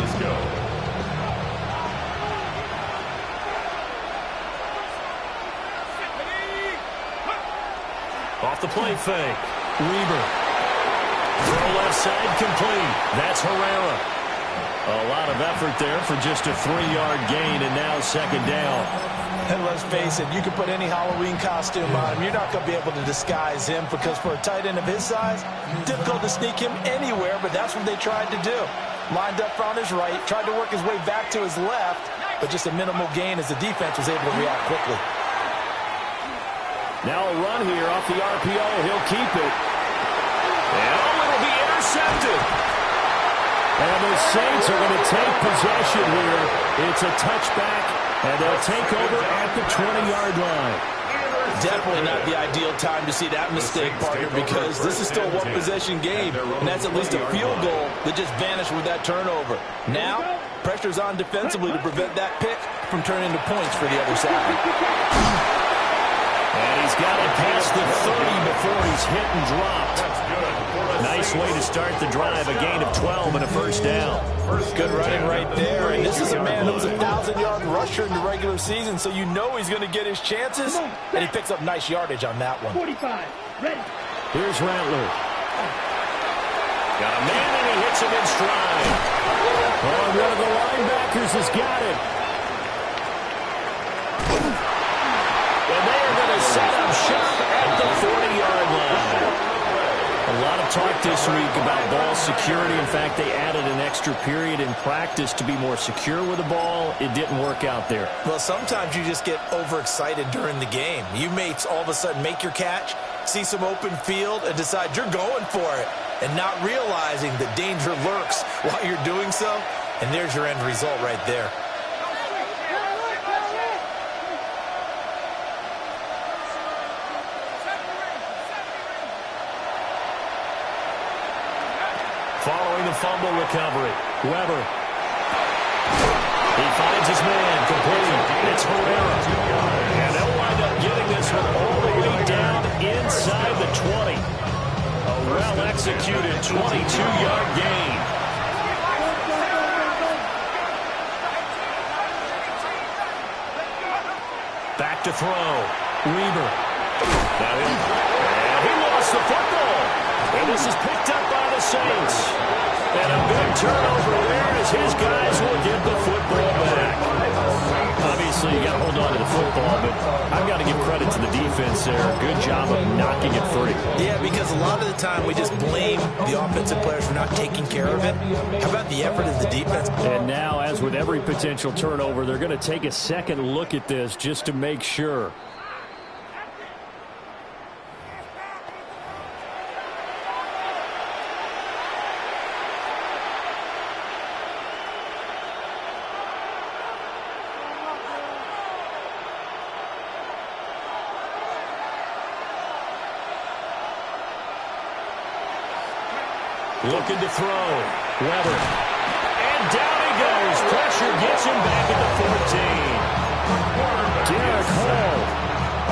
Off the play fake. Weber. Throw left side complete. That's Herrera. A lot of effort there for just a 3-yard gain, and now second down. And let's face it, you can put any Halloween costume on him. You're not going to be able to disguise him because for a tight end of his size, difficult to sneak him anywhere, but that's what they tried to do. Lined up on his right, tried to work his way back to his left, but just a minimal gain as the defense was able to react quickly. Now a run here off the RPO. He'll keep it. And it'll be intercepted. And the Saints are going to take possession here. It's a touchback, and they'll take over at the 20-yard line. Definitely not the ideal time to see that mistake, partner, because this is still a one-possession game, and that's at least a field goal that just vanished with that turnover. Now, pressure's on defensively to prevent that pick from turning into points for the other side. And he's got it past the 30 before he's hit and dropped. Nice way to start the drive, a gain of 12 and a first down. Good running right there, and this is a man who was a 1,000-yard rusher in the regular season, so you know he's going to get his chances, and he picks up nice yardage on that one. 45, ready. Here's Rattler. Got a man, and he hits him in stride. Oh, one of the linebackers has got it. And they are going to set up shop at the 40-yard line. A lot of talk this week about ball security. In fact, they added an extra period in practice to be more secure with the ball. It didn't work out there. Well, sometimes you just get overexcited during the game. You may all of a sudden make your catch, see some open field, and decide you're going for it, and not realizing that danger lurks while you're doing so. And there's your end result right there. Following the fumble recovery, Weber. He finds his man, complete. It's Herrera. And they'll wind up getting this one all the way down inside the 20. A well-executed 22-yard gain. Back to throw. Weber. And he lost the football. And this is picked up by the Saints. And a big turnover there as his guys will get the football back. Obviously, you got to hold on to the football, but I've got to give credit to the defense there. Good job of knocking it free. Yeah, because a lot of the time we just blame the offensive players for not taking care of it. How about the effort of the defense? And now, as with every potential turnover, they're going to take a second look at this just to make sure. Looking to throw. Weber. And down he goes. Pressure gets him back at the 14. Derek Hall.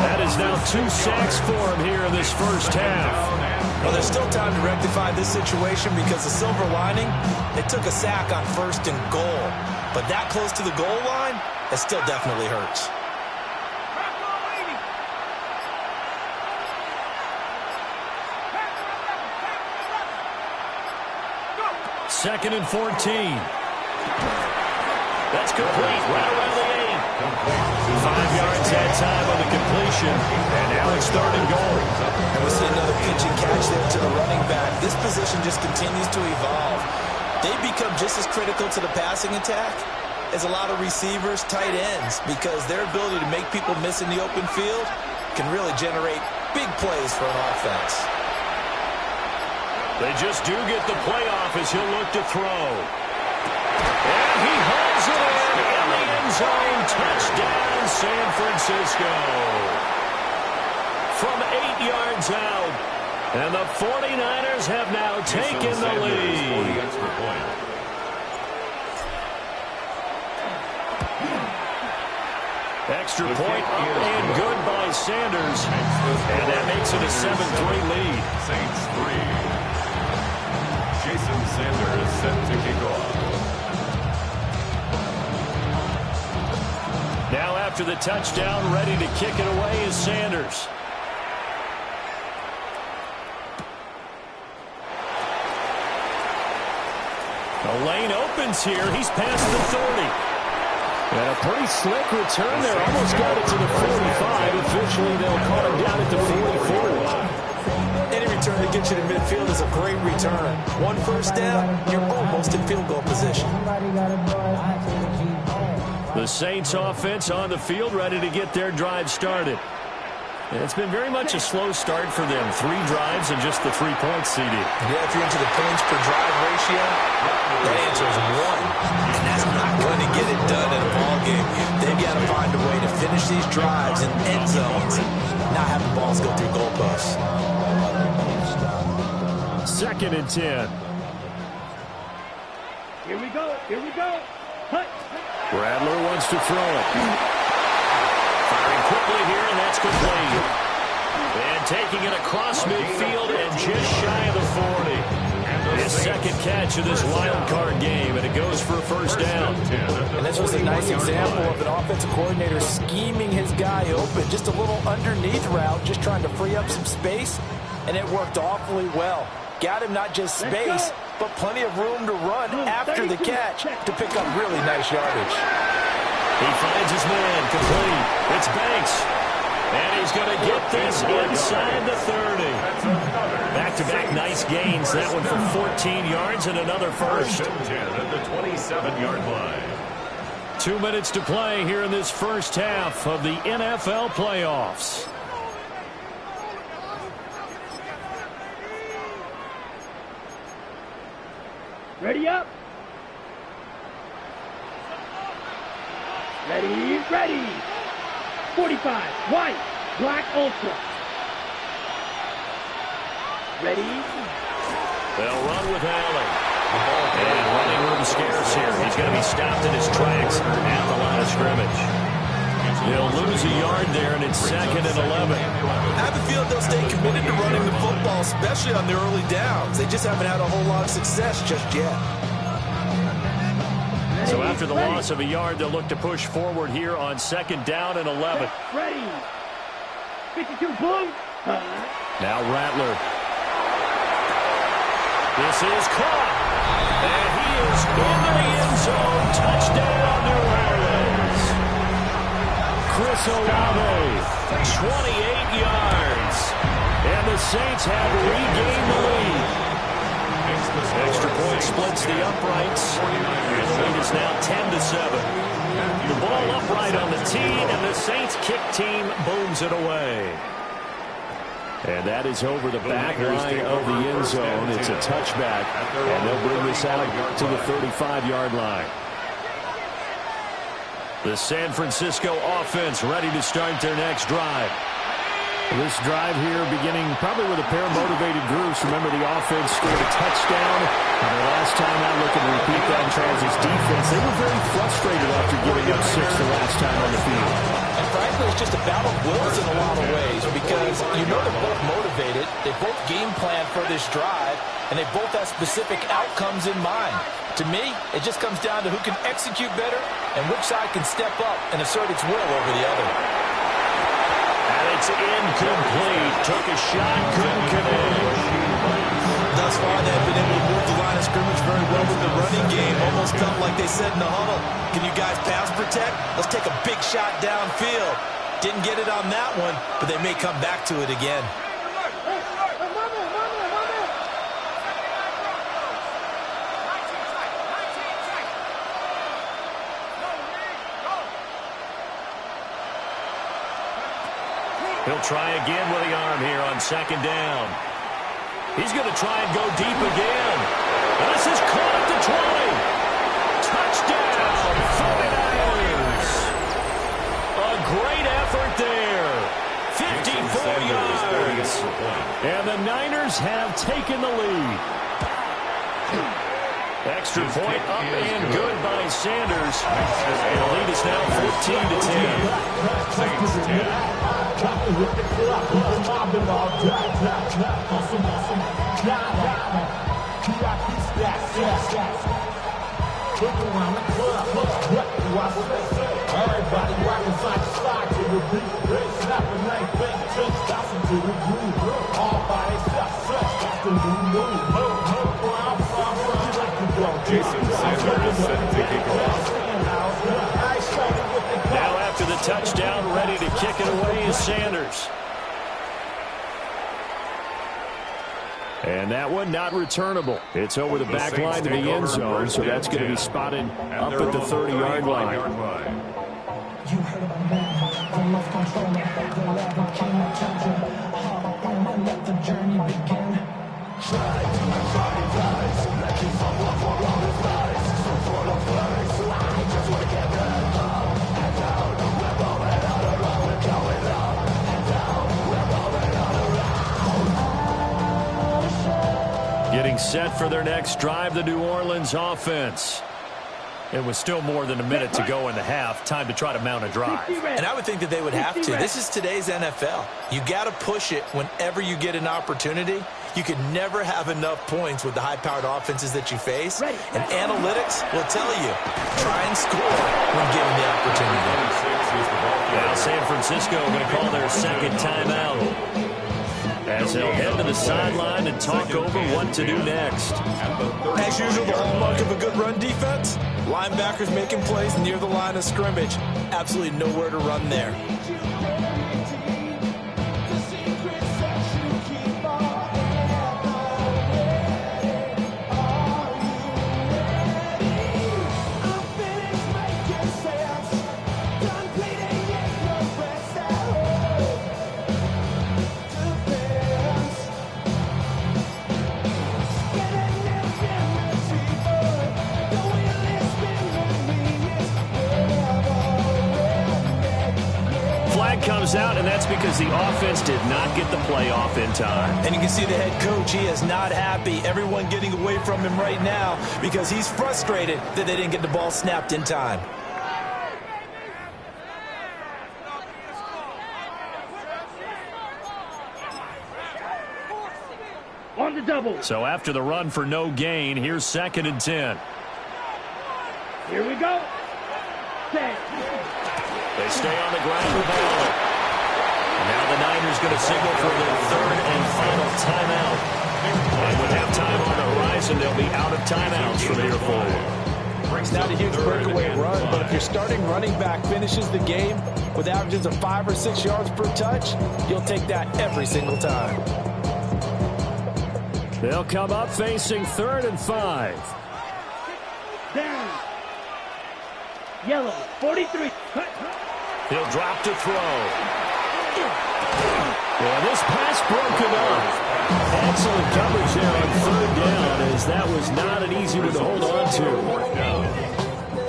That is now 2 sacks for him here in this first half. Well, there's still time to rectify this situation because the silver lining, they took a sack on 1st and goal. But that close to the goal line, it still definitely hurts. Second and 14. That's complete right around the 8. 5 yards that time on the completion. And now it's 3rd and goal. And we see another pitch and catch there to the running back. This position just continues to evolve. They become just as critical to the passing attack as a lot of receivers, tight ends, because their ability to make people miss in the open field can really generate big plays for an offense. They just do get the playoff as he'll look to throw. And he hauls it in the end zone. Touchdown, San Francisco. From 8 yards out. And the 49ers have now taken the lead. Extra point up and good by Sanders. And that makes it a 7-3 lead. Saints 3. Jason Sanders set to kick off. Now after the touchdown, ready to kick it away is Sanders. The lane opens here. He's past the 30. And a pretty slick return there. Almost got it to the 45. Officially, they'll call him down at the 44. Any return that gets you to midfield is a great return. One first down, you're almost in field goal position. The Saints offense on the field, ready to get their drive started. And it's been very much a slow start for them. 3 drives and just the 3 points, CD. Yeah, if you're into the points per drive ratio, that answer is 1. And that's not going to get it done in a ball game. They've got to find a way to finish these drives in end zones and not have the balls go through goalposts. 2nd and 10. Here we go. Here we go. Hut. Rattler wants to throw it. Firing quickly here, and that's complete. And taking it across midfield and just shy of the 40. His 2nd catch of this wild card game, and it goes for a first down. And this was a nice example of an offensive coordinator scheming his guy open. Just a little underneath route, just trying to free up some space, and it worked awfully well. Got him not just space, but plenty of room to run after the catch to pick up really nice yardage. He finds his man, complete. It's Banks. And he's going to get this inside the 30. Back-to-back nice gains. That one for 14 yards and another first. 10 at the 27-yard line. 2 minutes to play here in this first half of the NFL playoffs. Ready up. Ready, ready. 45, white, black ultra. Ready. They'll run with Allen. And running room scarce here. He's going to be stopped in his tracks at the line of scrimmage. They'll lose a yard there, and it's 2nd and 11. I have a feeling they'll stay committed to running the football, especially on the early downs. They just haven't had a whole lot of success just yet. So after the loss of a yard, they'll look to push forward here on 2nd down and 11. Ready. 52 blue. Now Rattler. This is caught. And he is into the end zone. Touchdown, New Orleans. Chris Olave, 28 yards. And the Saints have regained the lead. Extra point splits the uprights. And the lead is now 10-7. The ball upright on the tee, and the Saints kick team booms it away. And that is over the back line of the end zone. It's a touchback, and they'll bring this out to the 35-yard line. The San Francisco offense ready to start their next drive. This drive here beginning probably with a pair of motivated groups. Remember, the offense scored a touchdown. And the last time out, looking to repeat that in Travis's defense, they were very frustrated after giving up 6 the last time on the field. And frankly, it's just a battle of wills in a lot of ways because you know they're both motivated. They both game plan for this drive, and they both have specific outcomes in mind. To me, it just comes down to who can execute better and which side can step up and assert its will over the other. It's incomplete. Took a shot, couldn't connect. Thus far, they've been able to move the line of scrimmage very well with the running game. Almost felt like they said in the huddle, can you guys pass protect? Let's take a big shot downfield. Didn't get it on that one, but they may come back to it again. He'll try again with the arm here on 2nd down. He's going to try and go deep again. And this is caught at the 20. Touchdown, 49ers. A great effort there. 54 yards. And the Niners have taken the lead. Extra point up and good by Sanders. And the lead is now 14-10. Everybody rockin' side to side to the beat. Snapping like bang, touch, that's into the groove. All by itself, that's the new move. Where I'm from, you like to go. Jason touchdown, ready to kick it away is Sanders. And that one not returnable. It's over the back line to the end zone, so that's going to be spotted up at the 30-yard line. You heard about that. I love control. The level cannot charge you. Hop on my let the journey begin. Try to rise. Like you someone for all his lies. So full of lies. I just want to get rid of. And down, we're moving all around. We're going up. And down, we're moving all around. Getting set for their next drive, the New Orleans offense. It was still more than a minute to go in the half. Time to try to mount a drive. And I would think that they would have to. This is today's NFL. You got to push it whenever you get an opportunity. You could never have enough points with the high-powered offenses that you face. And analytics will tell you, try and score when given the opportunity. Now San Francisco going to call their second timeout, as they'll head to the sideline and talk over what to do next. As usual, the hallmark of a good run defense, linebackers making plays near the line of scrimmage. Absolutely nowhere to run there. Comes out, and that's because the offense did not get the playoff in time. And you can see the head coach, he is not happy. Everyone getting away from him right now because he's frustrated that they didn't get the ball snapped in time. On the double. So after the run for no gain, here's 2nd and 10. Here we go. Set. They stay on the ground with Allen. Now the Niners going to signal for their 3rd and final timeout. And with halftime on the horizon, they'll be out of timeouts from here forward. It's not a huge breakaway run, but if your starting running back finishes the game with averages of 5 or 6 yards per touch, you'll take that every single time. They'll come up facing 3rd and 5. Down. Yellow, 43. Cut. He'll drop to throw. Yeah, this pass broken up. Excellent coverage there on 3rd down, as that was not an easy one to hold on to.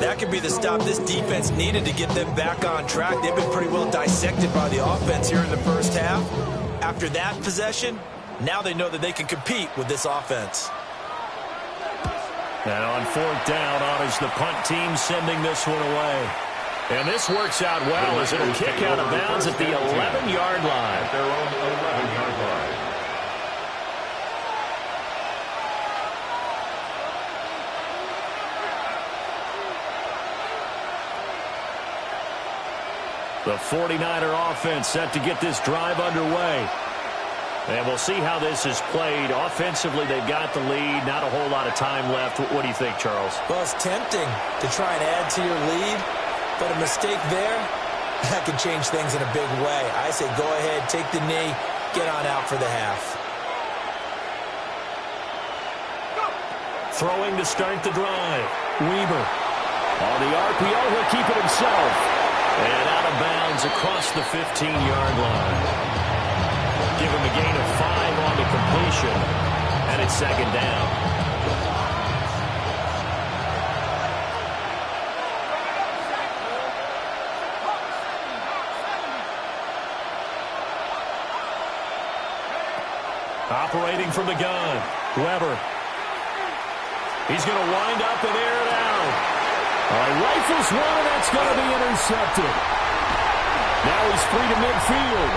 That could be the stop this defense needed to get them back on track. They've been pretty well dissected by the offense here in the first half. After that possession, now they know that they can compete with this offense. And on 4th down, honors the punt team sending this one away. And this works out well as it'll kick out of bounds at the 11-yard line. Their own 11-yard line. The 49er offense set to get this drive underway. And we'll see how this is played. Offensively, they've got the lead. Not a whole lot of time left. What do you think, Charles? Well, it's tempting to try and add to your lead, but a mistake there, that could change things in a big way. I say go ahead, take the knee, get on out for the half. Throwing to start the drive. Weber. On the RPO, he'll keep it himself. And out of bounds across the 15-yard line. Give him a gain of 5 on the completion. And it's 2nd down. Operating from the gun. Weber. He's going to wind up and air it out. Rifles one, and that's going to be intercepted. Now he's free to midfield.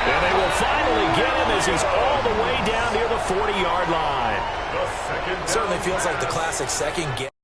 And they will finally get him as he's all the way down near the 40-yard line. Certainly feels like the classic second game.